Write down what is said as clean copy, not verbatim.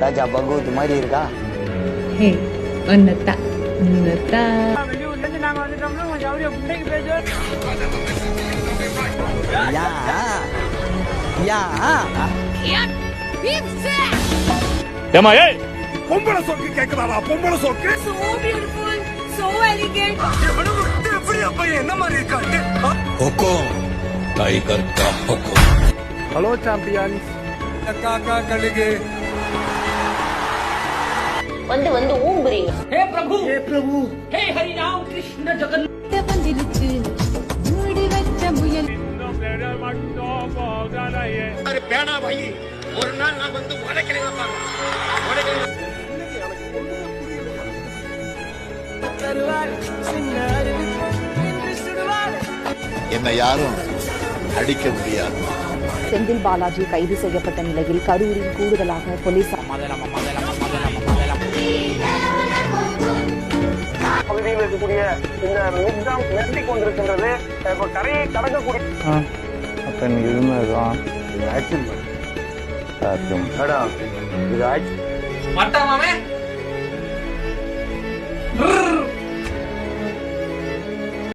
ராஜா பகவத் மாதிரி இருக்கா? ஹே ஒன்னத்தா ஒன்னத்தா யா யா ஏமா ஏய் பொம்பளை சோக்கு கேக்குதாடா? பொம்பளை சோக்கு so beautiful so elegant எப்படி அப்ப என்ன மாதிரி இருக்காங்க? हुकुम टाइगर का हुकुम। ஹலோ சாம்பியன்ஸ் காக்கா கழுகு வந்து வந்து ஊம்புறீங்க. हे प्रभु हे हरि राम कृष्ण जगन्नाथ வந்துருச்சு மூடி வச்ச முயல் अरे பேனா भाई ஒரு நாள் நான் வந்து உடைக்கிறேன் பாருங்க உடைக்கிறேன் என்னை யாரும் அடிக்க முடியாது. செந்தில் பாலாஜி கைது செய்யப்பட்ட நிலையில் கரூரில் கூடுதலாக போலீசார் பகுதியில் இருக்கக்கூடிய இந்த மிக்ஜாம் நிறுத்திக் கொண்டிருக்கின்றது. இப்ப கரையை கடக்கக்கூடிய அப்ப எனக்கு எதுவுமே இருக்கும். இது ஆக்சிடென்ட். மேடம் இது மட்டமாவே